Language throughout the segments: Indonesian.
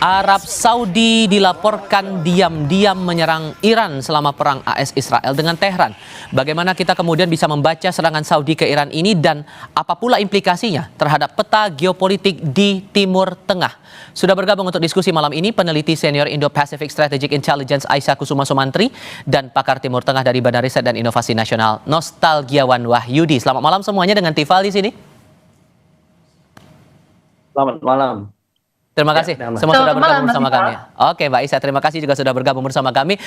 Arab Saudi dilaporkan diam-diam menyerang Iran selama perang AS Israel dengan Tehran. Bagaimana kita kemudian bisa membaca serangan Saudi ke Iran ini dan apa pula implikasinya terhadap peta geopolitik di Timur Tengah? Sudah bergabung untuk diskusi malam ini peneliti senior Indo-Pacific Strategic Intelligence Aisyah Kusuma Sumantri dan pakar Timur Tengah dari Badan Riset dan Inovasi Nasional Nostalgiawan Wahyudi. Selamat malam semuanya dengan Tifal di sini. Selamat malam. Terima kasih, semua sudah bergabung bersama kami. Oke, Mbak Isa, terima kasih juga sudah bergabung bersama kami.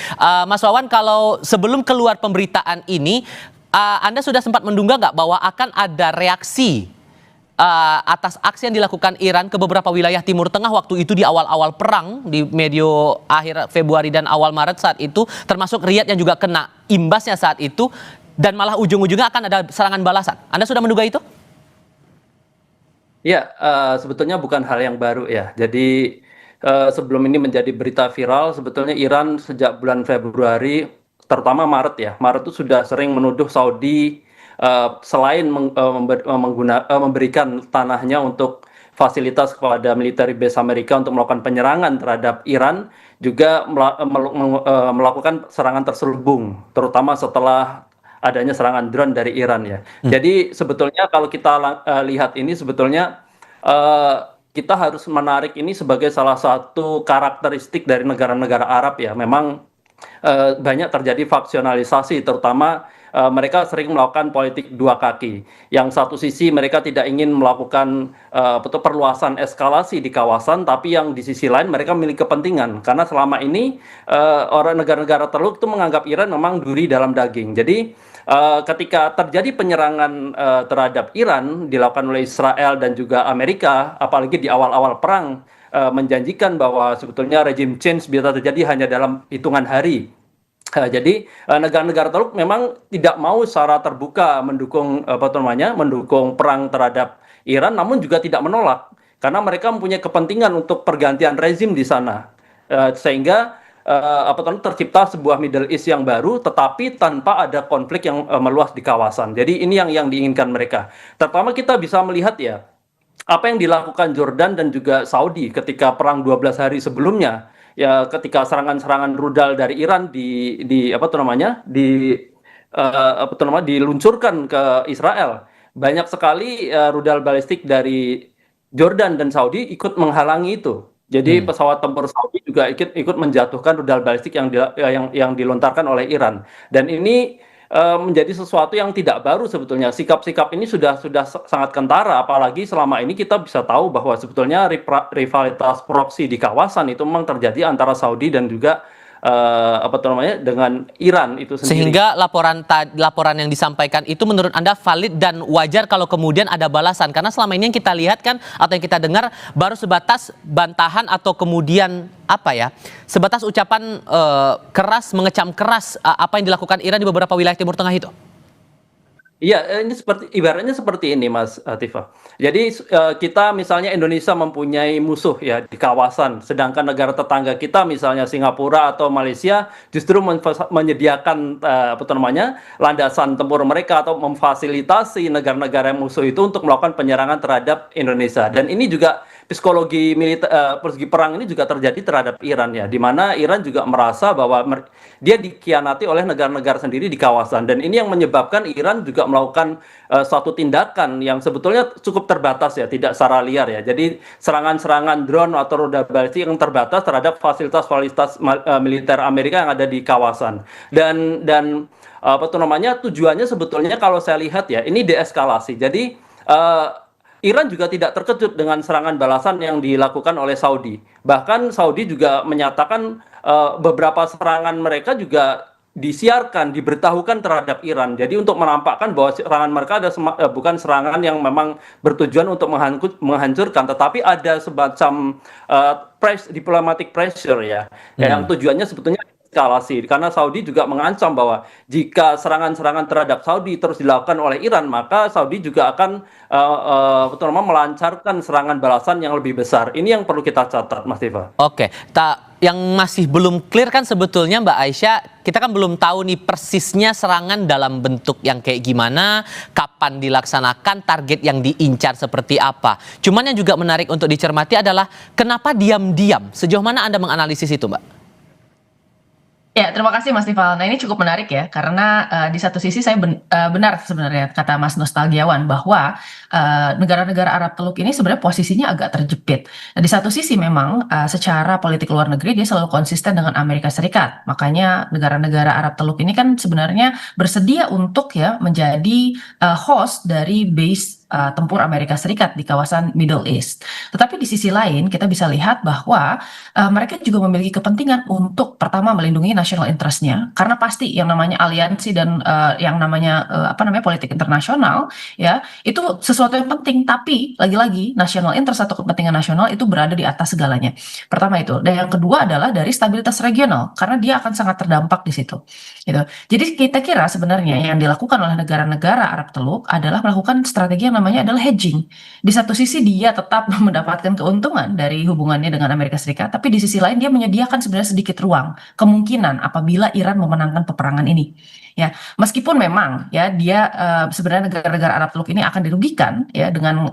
Mas Wawan, kalau sebelum keluar pemberitaan ini, Anda sudah sempat menduga nggak bahwa akan ada reaksi atas aksi yang dilakukan Iran ke beberapa wilayah Timur Tengah waktu itu di awal-awal perang, di medio akhir Februari dan awal Maret saat itu, termasuk Riyadh yang juga kena imbasnya saat itu, dan malah ujung-ujungnya akan ada serangan balasan. Anda sudah menduga itu? Ya, sebetulnya bukan hal yang baru ya. Jadi sebelum ini menjadi berita viral, sebetulnya Iran sejak bulan Februari, terutama Maret ya, Maret itu sudah sering menuduh Saudi selain memberikan tanahnya untuk fasilitas kepada military base Amerika untuk melakukan penyerangan terhadap Iran, juga melakukan serangan terselubung, terutama setelah adanya serangan drone dari Iran ya. Jadi sebetulnya kalau kita lihat ini sebetulnya kita harus menarik ini sebagai salah satu karakteristik dari negara-negara Arab ya. Memang banyak terjadi faksionalisasi, terutama mereka sering melakukan politik dua kaki. Yang satu sisi mereka tidak ingin melakukan perluasan eskalasi di kawasan, tapi yang di sisi lain mereka memiliki kepentingan. Karena selama ini orang negara-negara Teluk itu menganggap Iran memang duri dalam daging. Jadi ketika terjadi penyerangan terhadap Iran dilakukan oleh Israel dan juga Amerika, apalagi di awal-awal perang, menjanjikan bahwa sebetulnya regime change bisa terjadi hanya dalam hitungan hari. Jadi negara-negara Teluk memang tidak mau secara terbuka mendukung mendukung perang terhadap Iran, namun juga tidak menolak karena mereka mempunyai kepentingan untuk pergantian rezim di sana, sehingga tercipta sebuah Middle East yang baru, tetapi tanpa ada konflik yang meluas di kawasan. Jadi ini yang diinginkan mereka. Terutama kita bisa melihat ya, apa yang dilakukan Jordan dan juga Saudi ketika perang 12 hari sebelumnya, ya ketika serangan-serangan rudal dari Iran diluncurkan ke Israel, banyak sekali rudal balistik dari Jordan dan Saudi ikut menghalangi itu. Jadi pesawat tempur Saudi juga ikut menjatuhkan rudal balistik yang dilontarkan oleh Iran. Dan ini menjadi sesuatu yang tidak baru sebetulnya. Sikap-sikap ini sudah sangat kentara, apalagi selama ini kita bisa tahu bahwa sebetulnya rivalitas proksi di kawasan itu memang terjadi antara Saudi dan juga dengan Iran itu sendiri. Sehingga laporan yang disampaikan itu menurut Anda valid dan wajar kalau kemudian ada balasan, karena selama ini yang kita lihat kan atau yang kita dengar baru sebatas bantahan atau kemudian sebatas ucapan keras, mengecam keras apa yang dilakukan Iran di beberapa wilayah Timur Tengah itu. Iya, ini ibaratnya seperti ini, Mas Tifa. Jadi kita misalnya Indonesia mempunyai musuh ya di kawasan, sedangkan negara tetangga kita misalnya Singapura atau Malaysia justru menyediakan landasan tempur mereka atau memfasilitasi negara-negara musuh itu untuk melakukan penyerangan terhadap Indonesia. Dan ini juga psikologi militer, persegi perang ini juga terjadi terhadap Iran ya, di mana Iran juga merasa bahwa dia dikhianati oleh negara-negara sendiri di kawasan, dan ini yang menyebabkan Iran juga melakukan suatu tindakan yang sebetulnya cukup terbatas ya, tidak secara liar ya. Jadi serangan-serangan drone atau rudal balistik yang terbatas terhadap fasilitas-fasilitas militer Amerika yang ada di kawasan. Dan tujuannya sebetulnya kalau saya lihat ya, ini deeskalasi. Jadi Iran juga tidak terkejut dengan serangan balasan yang dilakukan oleh Saudi. Bahkan Saudi juga menyatakan beberapa serangan mereka juga disiarkan, diberitahukan terhadap Iran. Jadi untuk menampakkan bahwa serangan mereka bukan serangan yang memang bertujuan untuk menghancurkan, tetapi ada semacam diplomatic pressure ya, yang tujuannya sebetulnya eskalasi. Karena Saudi juga mengancam bahwa jika serangan-serangan terhadap Saudi terus dilakukan oleh Iran, maka Saudi juga akan melancarkan serangan balasan yang lebih besar. Ini yang perlu kita catat, Mas Tifa. Oke, yang masih belum clear kan sebetulnya Mbak Aisyah, kita kan belum tahu nih persisnya serangan dalam bentuk yang kayak gimana, kapan dilaksanakan, target yang diincar seperti apa. Cuman yang juga menarik untuk dicermati adalah kenapa diam-diam? Sejauh mana Anda menganalisis itu, Mbak? Ya, terima kasih Mas Tifal. Nah, ini cukup menarik ya, karena di satu sisi saya benar sebenarnya kata Mas Nostalgiawan bahwa negara-negara Arab Teluk ini sebenarnya posisinya agak terjepit. Nah, di satu sisi memang secara politik luar negeri dia selalu konsisten dengan Amerika Serikat. Makanya negara-negara Arab Teluk ini kan sebenarnya bersedia untuk ya menjadi host dari base tempur Amerika Serikat di kawasan Middle East. Tetapi di sisi lain kita bisa lihat bahwa mereka juga memiliki kepentingan untuk pertama melindungi national interest-nya, karena pasti yang namanya aliansi dan yang namanya politik internasional ya itu sesuatu yang penting. Tapi lagi-lagi national interest atau kepentingan nasional itu berada di atas segalanya. Pertama itu, dan yang kedua adalah dari stabilitas regional, karena dia akan sangat terdampak di situ. Gitu. Jadi kita kira sebenarnya yang dilakukan oleh negara-negara Arab Teluk adalah melakukan strategi yang namanya adalah hedging. Di satu sisi dia tetap mendapatkan keuntungan dari hubungannya dengan Amerika Serikat, tapi di sisi lain dia menyediakan sebenarnya sedikit ruang kemungkinan apabila Iran memenangkan peperangan ini. Ya, meskipun memang ya dia sebenarnya negara-negara Arab Teluk ini akan dirugikan ya dengan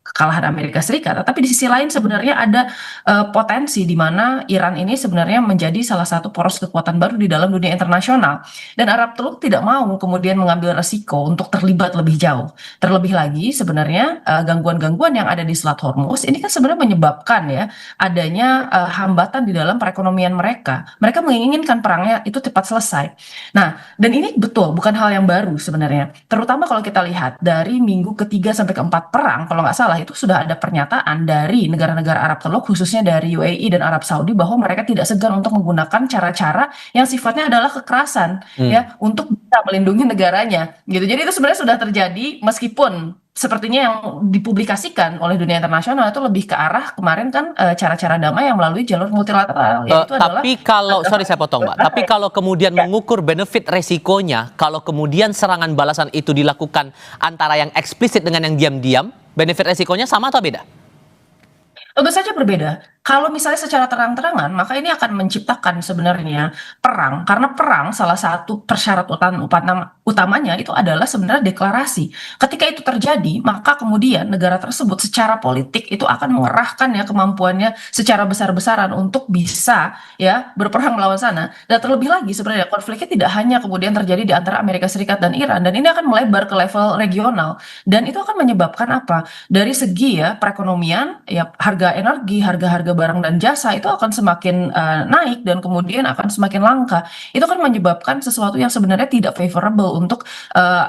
kekalahan Amerika Serikat, tapi di sisi lain sebenarnya ada potensi di mana Iran ini sebenarnya menjadi salah satu poros kekuatan baru di dalam dunia internasional, dan Arab Teluk tidak mau kemudian mengambil resiko untuk terlibat lebih jauh. Terlebih lagi sebenarnya gangguan-gangguan yang ada di Selat Hormuz ini kan sebenarnya menyebabkan ya adanya hambatan di dalam perekonomian mereka. Mereka menginginkan perangnya itu cepat selesai. Nah, dan ini betul bukan hal yang baru sebenarnya. Terutama kalau kita lihat dari minggu ketiga sampai keempat perang, kalau nggak salah itu sudah ada pernyataan dari negara-negara Arab Teluk, khususnya dari UAE dan Arab Saudi, bahwa mereka tidak segan untuk menggunakan cara-cara yang sifatnya adalah kekerasan ya untuk bisa melindungi negaranya gitu. Jadi itu sebenarnya sudah terjadi, meskipun sepertinya yang dipublikasikan oleh dunia internasional itu lebih ke arah kemarin kan cara-cara damai yang melalui jalur multilateral. Tapi kalau, sorry saya potong Mbak, tapi kalau kemudian mengukur benefit resikonya, kalau kemudian serangan balasan itu dilakukan antara yang eksplisit dengan yang diam-diam, benefit resikonya sama atau beda? Tentu saja berbeda. Kalau misalnya secara terang-terangan, maka ini akan menciptakan sebenarnya perang. Karena perang salah satu persyaratan utamanya itu adalah sebenarnya deklarasi. Ketika itu terjadi, maka kemudian negara tersebut secara politik itu akan mengerahkan ya kemampuannya secara besar-besaran untuk bisa ya berperang melawan sana. Dan terlebih lagi sebenarnya konfliknya tidak hanya kemudian terjadi di antara Amerika Serikat dan Iran, dan ini akan melebar ke level regional. Dan itu akan menyebabkan apa? Dari segi ya perekonomian, ya harga energi, harga-harga barang dan jasa itu akan semakin naik dan kemudian akan semakin langka. Itu kan menyebabkan sesuatu yang sebenarnya tidak favorable untuk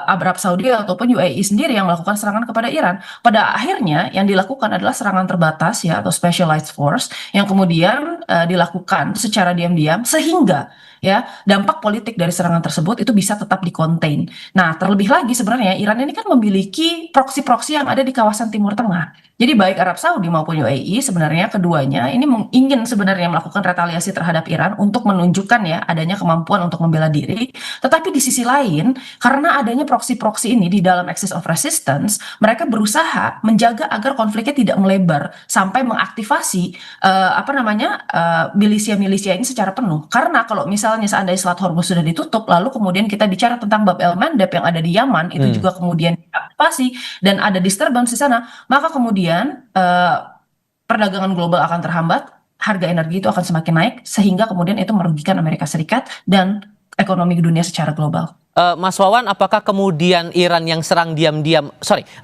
Arab Saudi ataupun UAE sendiri yang melakukan serangan kepada Iran. Pada akhirnya yang dilakukan adalah serangan terbatas ya atau specialized force yang kemudian dilakukan secara diam-diam sehingga ya dampak politik dari serangan tersebut itu bisa tetap di-contain. Nah, terlebih lagi sebenarnya Iran ini kan memiliki proksi-proksi yang ada di kawasan Timur Tengah. Jadi baik Arab Saudi maupun UAE sebenarnya keduanya ini ingin sebenarnya melakukan retaliasi terhadap Iran untuk menunjukkan ya adanya kemampuan untuk membela diri. Tetapi di sisi lain, karena adanya proksi-proksi ini di dalam axis of resistance, mereka berusaha menjaga agar konfliknya tidak melebar sampai mengaktifasi milisia-milisia ini secara penuh. Karena kalau misalnya seandainya Selat Hormuz sudah ditutup, lalu kemudian kita bicara tentang Bab el Mandeb yang ada di Yaman itu juga kemudian diaktifasi dan ada disturbance di sana, maka kemudian perdagangan global akan terhambat, harga energi itu akan semakin naik, sehingga kemudian itu merugikan Amerika Serikat dan ekonomi dunia secara global. Mas Wawan, apakah kemudian Iran yang serang diam-diam,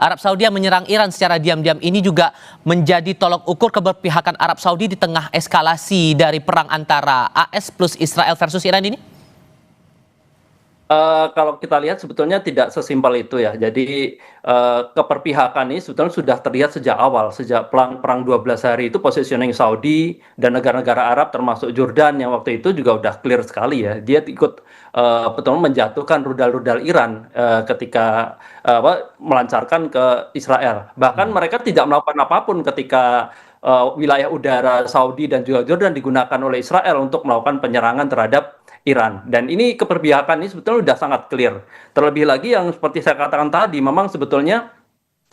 Arab Saudi yang menyerang Iran secara diam-diam ini juga menjadi tolok ukur keberpihakan Arab Saudi di tengah eskalasi dari perang antara AS plus Israel versus Iran ini? Kalau kita lihat sebetulnya tidak sesimpel itu ya. Jadi keperpihakan ini sebetulnya sudah terlihat sejak awal, sejak perang 12 hari itu positioning Saudi dan negara-negara Arab termasuk Jordan yang waktu itu juga udah clear sekali ya. Dia ikut betul menjatuhkan rudal-rudal Iran ketika melancarkan ke Israel. Bahkan mereka tidak melakukan apapun ketika wilayah udara Saudi dan juga Jordan digunakan oleh Israel untuk melakukan penyerangan terhadap Iran. Dan ini keperpihakan ini sebetulnya sudah sangat clear. Terlebih lagi yang seperti saya katakan tadi, memang sebetulnya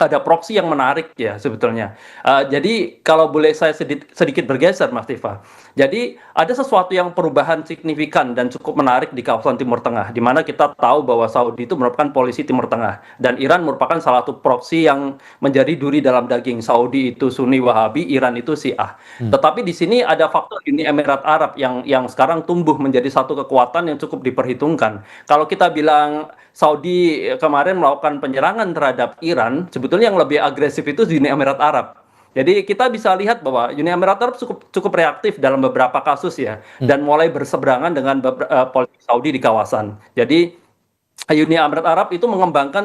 ada proksi yang menarik ya sebetulnya. Jadi kalau boleh saya sedikit bergeser, Mas Tifa. Jadi ada sesuatu yang perubahan signifikan dan cukup menarik di kawasan Timur Tengah, di mana kita tahu bahwa Saudi itu merupakan polisi Timur Tengah dan Iran merupakan salah satu proksi yang menjadi duri dalam daging. Saudi itu Sunni Wahabi, Iran itu Syiah. Tetapi di sini ada faktor Uni Emirat Arab yang sekarang tumbuh menjadi satu kekuatan yang cukup diperhitungkan. Kalau kita bilang Saudi kemarin melakukan penyerangan terhadap Iran, sebetulnya yang lebih agresif itu Uni Emirat Arab. Jadi kita bisa lihat bahwa Uni Emirat Arab cukup reaktif dalam beberapa kasus ya, dan mulai berseberangan dengan politik Saudi di kawasan. Jadi Uni Emirat Arab itu mengembangkan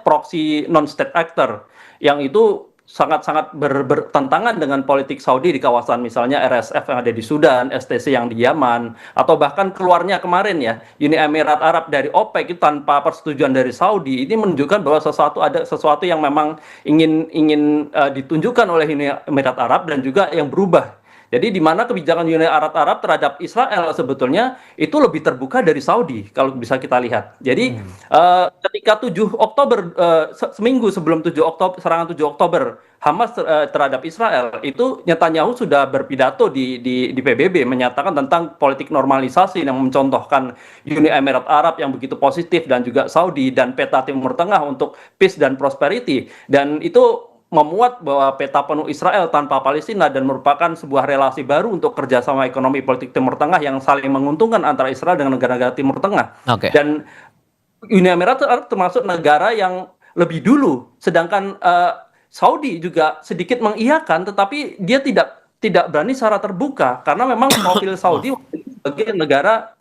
proxy non-state actor yang itu sangat-sangat bertentangan dengan politik Saudi di kawasan, misalnya RSF yang ada di Sudan, STC yang di Yaman, atau bahkan keluarnya kemarin ya Uni Emirat Arab dari OPEC itu tanpa persetujuan dari Saudi. Ini menunjukkan bahwa ada sesuatu yang memang ingin ditunjukkan oleh Uni Emirat Arab dan juga yang berubah. Jadi di mana kebijakan Uni Emirat Arab terhadap Israel sebetulnya itu lebih terbuka dari Saudi kalau bisa kita lihat. Jadi ketika 7 Oktober seminggu sebelum serangan 7 Oktober Hamas terhadap Israel, itu Netanyahu sudah berpidato di PBB menyatakan tentang politik normalisasi yang mencontohkan Uni Emirat Arab yang begitu positif dan juga Saudi dan peta Timur Tengah untuk peace dan prosperity, dan itu memuat bahwa peta penuh Israel tanpa Palestina dan merupakan sebuah relasi baru untuk kerjasama ekonomi politik Timur Tengah yang saling menguntungkan antara Israel dengan negara-negara Timur Tengah. Dan Uni Emirat Arab termasuk negara yang lebih dulu, sedangkan Saudi juga sedikit mengiyakan, tetapi dia tidak berani secara terbuka karena memang profil Saudi sebagai negara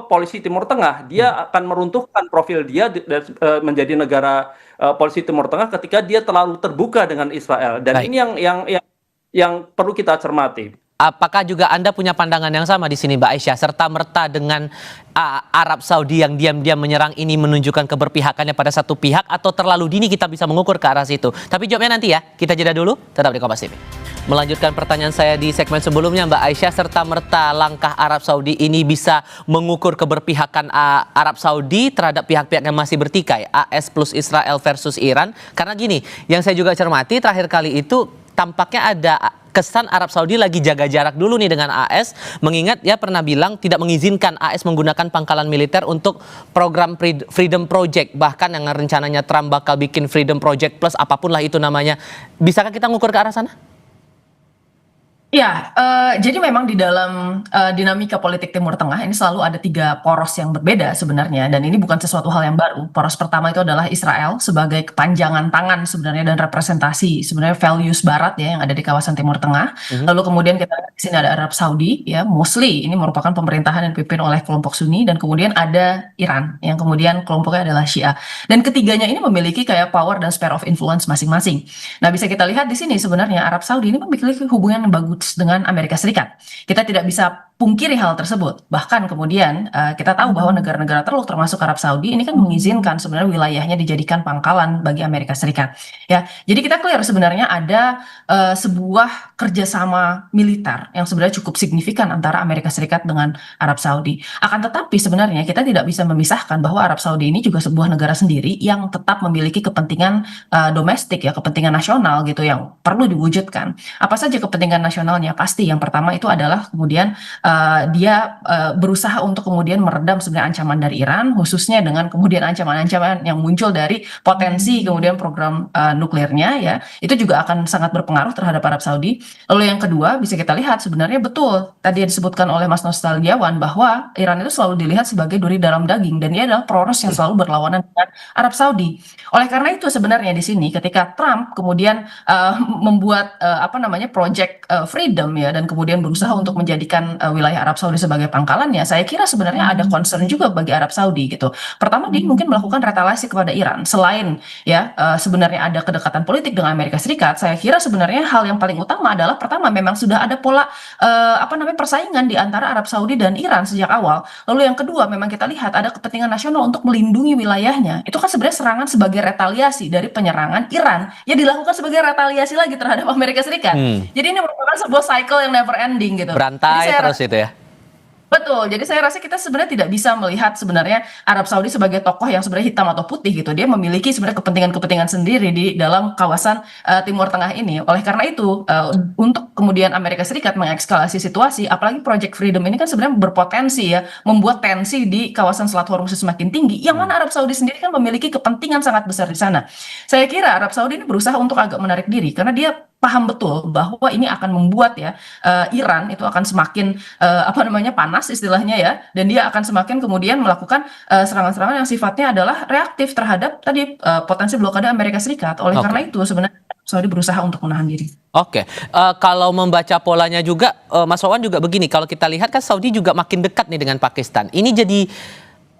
polisi Timur Tengah, dia akan meruntuhkan profil dia menjadi negara polisi Timur Tengah ketika dia terlalu terbuka dengan Israel. Dan ini yang perlu kita cermati. Apakah juga Anda punya pandangan yang sama di sini, Mbak Aisyah, serta merta dengan Arab Saudi yang diam-diam menyerang ini menunjukkan keberpihakannya pada satu pihak, atau terlalu dini kita bisa mengukur ke arah situ? Tapi jawabnya nanti ya, kita jeda dulu, tetap di Kompas TV. Melanjutkan pertanyaan saya di segmen sebelumnya, Mbak Aisyah, serta merta langkah Arab Saudi ini bisa mengukur keberpihakan Arab Saudi terhadap pihak-pihak yang masih bertikai, AS plus Israel versus Iran. Karena gini, yang saya juga cermati terakhir kali itu tampaknya ada kesan Arab Saudi lagi jaga jarak dulu nih dengan AS, mengingat ya pernah bilang tidak mengizinkan AS menggunakan pangkalan militer untuk program Freedom Project, bahkan yang rencananya Trump bakal bikin Freedom Project Plus, apapun lah itu namanya. Bisakah kita ngukur ke arah sana? Ya, jadi memang di dalam dinamika politik Timur Tengah ini selalu ada 3 poros yang berbeda sebenarnya, dan ini bukan sesuatu hal yang baru. Poros pertama itu adalah Israel sebagai kepanjangan tangan sebenarnya dan representasi sebenarnya values Barat ya yang ada di kawasan Timur Tengah. Lalu kemudian kita lihat di sini ada Arab Saudi ya, mostly ini merupakan pemerintahan yang dipimpin oleh kelompok Sunni, dan kemudian ada Iran yang kemudian kelompoknya adalah Syiah. Dan ketiganya ini memiliki kayak power dan sphere of influence masing-masing. Nah, bisa kita lihat di sini sebenarnya Arab Saudi ini memiliki hubungan yang bagus dengan Amerika Serikat. Kita tidak bisa pungkiri hal tersebut. Bahkan kemudian kita tahu bahwa negara-negara Teluk termasuk Arab Saudi ini kan mengizinkan sebenarnya wilayahnya dijadikan pangkalan bagi Amerika Serikat. Ya, jadi kita clear sebenarnya ada sebuah kerjasama militer yang sebenarnya cukup signifikan antara Amerika Serikat dengan Arab Saudi. Akan tetapi sebenarnya kita tidak bisa memisahkan bahwa Arab Saudi ini juga sebuah negara sendiri yang tetap memiliki kepentingan domestik ya, kepentingan nasional gitu yang perlu diwujudkan. Apa saja kepentingan nasionalnya? Pasti yang pertama itu adalah kemudian dia berusaha untuk kemudian meredam sebenarnya ancaman dari Iran, khususnya dengan kemudian ancaman-ancaman yang muncul dari potensi kemudian program nuklirnya ya, itu juga akan sangat berpengaruh terhadap Arab Saudi. Lalu yang kedua bisa kita lihat sebenarnya betul tadi yang disebutkan oleh Mas Nostalgiawan bahwa Iran itu selalu dilihat sebagai duri dalam daging, dan dia adalah poros yang selalu berlawanan dengan Arab Saudi. Oleh karena itu sebenarnya di sini ketika Trump kemudian membuat project Freedom ya, dan kemudian berusaha untuk menjadikan wilayah Arab Saudi sebagai pangkalannya, saya kira sebenarnya ada concern juga bagi Arab Saudi gitu. Pertama, dia mungkin melakukan retaliasi kepada Iran. Selain ya sebenarnya ada kedekatan politik dengan Amerika Serikat, saya kira sebenarnya hal yang paling utama adalah pertama memang sudah ada pola persaingan di antara Arab Saudi dan Iran sejak awal. Lalu yang kedua, memang kita lihat ada kepentingan nasional untuk melindungi wilayahnya. Itu kan sebenarnya serangan sebagai retaliasi dari penyerangan Iran yang dilakukan sebagai retaliasi lagi terhadap Amerika Serikat. Jadi ini merupakan sebuah cycle yang never ending gitu. Berantai terus itu ya. Betul, jadi saya rasa kita sebenarnya tidak bisa melihat sebenarnya Arab Saudi sebagai tokoh yang sebenarnya hitam atau putih gitu. Dia memiliki sebenarnya kepentingan-kepentingan sendiri di dalam kawasan Timur Tengah ini. Oleh karena itu, untuk kemudian Amerika Serikat mengekskalasi situasi, apalagi Project Freedom ini kan sebenarnya berpotensi ya membuat tensi di kawasan Selat Hormuz semakin tinggi. Yang mana Arab Saudi sendiri kan memiliki kepentingan sangat besar di sana. Saya kira Arab Saudi ini berusaha untuk agak menarik diri karena dia paham betul bahwa ini akan membuat ya Iran itu akan semakin apa namanya panas istilahnya ya, dan dia akan semakin kemudian melakukan serangan-serangan yang sifatnya adalah reaktif terhadap tadi potensi blokade Amerika Serikat. Oleh Oke. karena itu sebenarnya Saudi berusaha untuk menahan diri. Oke, kalau membaca polanya juga, Mas Wawan juga begini. Kalau kita lihat kan Saudi juga makin dekat nih dengan Pakistan. Ini jadi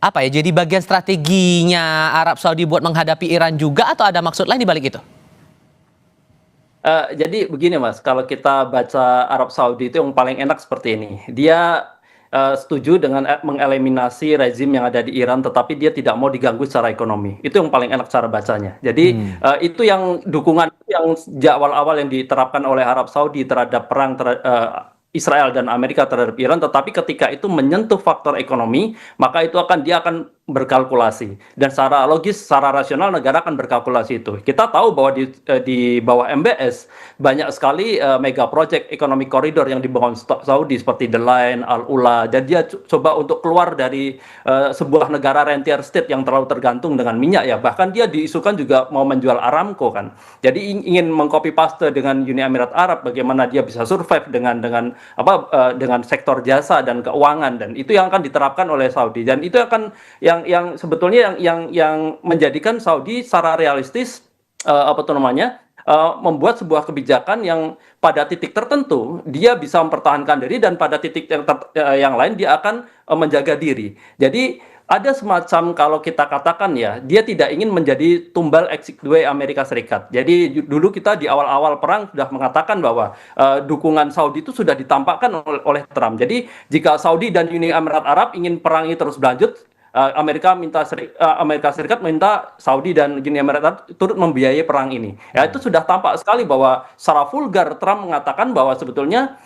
apa ya? Jadi bagian strateginya Arab Saudi buat menghadapi Iran juga, atau ada maksud lain di balik itu? Jadi begini Mas, kalau kita baca Arab Saudi itu yang paling enak seperti ini. Dia setuju dengan mengeliminasi rezim yang ada di Iran, tetapi dia tidak mau diganggu secara ekonomi. Itu yang paling enak cara bacanya. Jadi itu yang dukungan yang sejak awal-awal yang diterapkan oleh Arab Saudi terhadap perang Israel dan Amerika terhadap Iran, tetapi ketika itu menyentuh faktor ekonomi, maka itu dia akan berkalkulasi, dan secara logis, secara rasional negara akan berkalkulasi itu. Kita tahu bahwa di bawah MBS banyak sekali mega project economic corridor yang dibangun Saudi seperti The Line, Al Ula, dan dia coba untuk keluar dari sebuah negara rentier state yang terlalu tergantung dengan minyak ya. Bahkan dia diisukan juga mau menjual Aramco kan. Jadi ingin mengcopy paste dengan Uni Emirat Arab, bagaimana dia bisa survive dengan sektor jasa dan keuangan, dan itu yang akan diterapkan oleh Saudi, dan itu akan yang sebetulnya yang menjadikan Saudi secara realistis membuat sebuah kebijakan yang pada titik tertentu dia bisa mempertahankan diri, dan pada titik yang lain dia akan menjaga diri. Jadi ada semacam, kalau kita katakan ya, dia tidak ingin menjadi tumbal exit-way Amerika Serikat. Jadi dulu kita di awal-awal perang sudah mengatakan bahwa dukungan Saudi itu sudah ditampakkan oleh Trump. Jadi jika Saudi dan Uni Emirat Arab ingin perang ini terus berlanjut, Amerika Serikat minta Saudi dan Uni Emirat Arab turut membiayai perang ini. Ya, itu sudah tampak sekali bahwa secara vulgar Trump mengatakan bahwa sebetulnya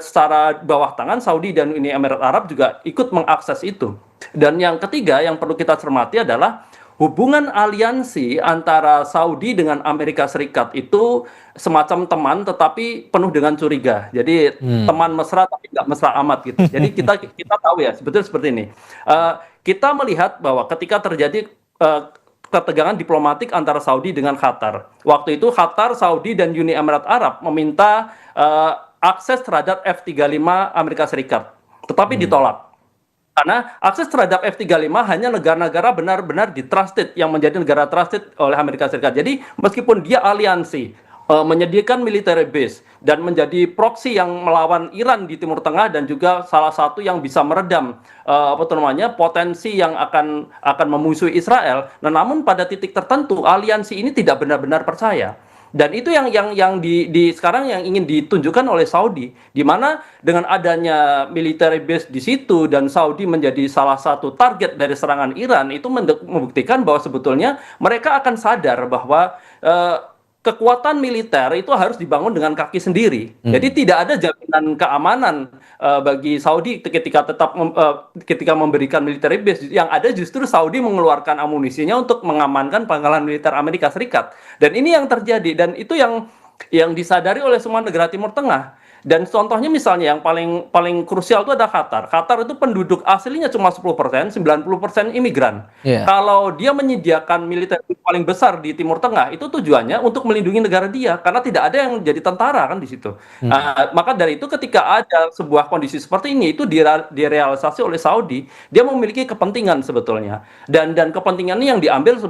secara bawah tangan Saudi dan Uni Emirat Arab juga ikut mengakses itu. Dan yang ketiga yang perlu kita cermati adalah hubungan aliansi antara Saudi dengan Amerika Serikat itu semacam teman tetapi penuh dengan curiga. Jadi teman mesra tapi nggak mesra amat gitu. Jadi kita tahu ya sebetulnya seperti ini. Kita melihat bahwa ketika terjadi ketegangan diplomatik antara Saudi dengan Qatar. Waktu itu Qatar, Saudi, dan Uni Emirat Arab meminta akses terhadap F-35 Amerika Serikat. Tetapi ditolak. Karena akses terhadap F-35 hanya negara-negara benar-benar di-trusted, yang menjadi negara trusted oleh Amerika Serikat. Jadi meskipun dia aliansi, menyediakan military base, dan menjadi proksi yang melawan Iran di Timur Tengah, dan juga salah satu yang bisa meredam potensi yang akan memusuhi Israel. Nah, namun pada titik tertentu aliansi ini tidak benar-benar percaya. Dan itu yang sekarang yang ingin ditunjukkan oleh Saudi, di mana dengan adanya military base di situ dan Saudi menjadi salah satu target dari serangan Iran, itu membuktikan bahwa sebetulnya mereka akan sadar bahwa kekuatan militer itu harus dibangun dengan kaki sendiri. Jadi tidak ada jaminan keamanan bagi Saudi ketika memberikan military base. Yang ada justru Saudi mengeluarkan amunisinya untuk mengamankan pangkalan militer Amerika Serikat. Dan ini yang terjadi, dan itu yang disadari oleh semua negara Timur Tengah. Dan contohnya misalnya yang paling krusial itu ada Qatar. Qatar itu penduduk aslinya cuma 10%, 90% imigran. Yeah. Kalau dia menyediakan militer paling besar di Timur Tengah, itu tujuannya untuk melindungi negara dia, karena tidak ada yang jadi tentara kan di situ. Maka dari itu ketika ada sebuah kondisi seperti ini, itu direalisasi oleh Saudi, dia memiliki kepentingan sebetulnya. Dan kepentingannya yang diambil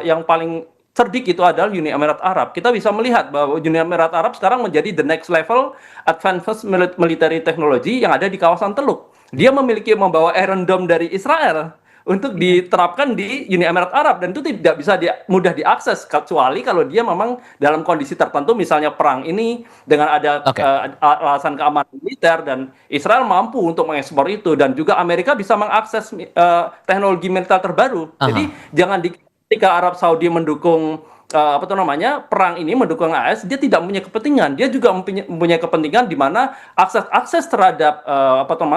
yang paling cerdik itu adalah Uni Emirat Arab. Kita bisa melihat bahwa Uni Emirat Arab sekarang menjadi the next level advanced military technology yang ada di kawasan Teluk. Dia membawa Iron Dome dari Israel untuk diterapkan di Uni Emirat Arab, dan itu tidak bisa mudah diakses kecuali kalau dia memang dalam kondisi tertentu, misalnya perang ini dengan ada alasan keamanan militer, dan Israel mampu untuk mengekspor itu, dan juga Amerika bisa mengakses teknologi militer terbaru. Jadi jangan ketika Arab Saudi mendukung perang ini mendukung AS, dia tidak punya kepentingan. Dia juga mempunyai kepentingan di mana akses terhadap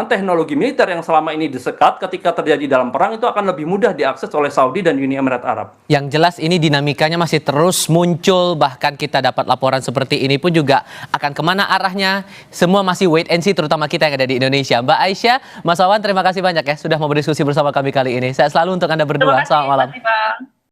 teknologi militer yang selama ini disekat ketika terjadi dalam perang itu akan lebih mudah diakses oleh Saudi dan Uni Emirat Arab. Yang jelas ini dinamikanya masih terus muncul, bahkan kita dapat laporan seperti ini pun juga akan kemana arahnya. Semua masih wait and see, terutama kita yang ada di Indonesia. Mbak Aisyah, Mas Wawan, terima kasih banyak ya sudah mau berdiskusi bersama kami kali ini. Saya selalu untuk Anda berdua. Selamat malam. Terima kasih, Mas Iqbal.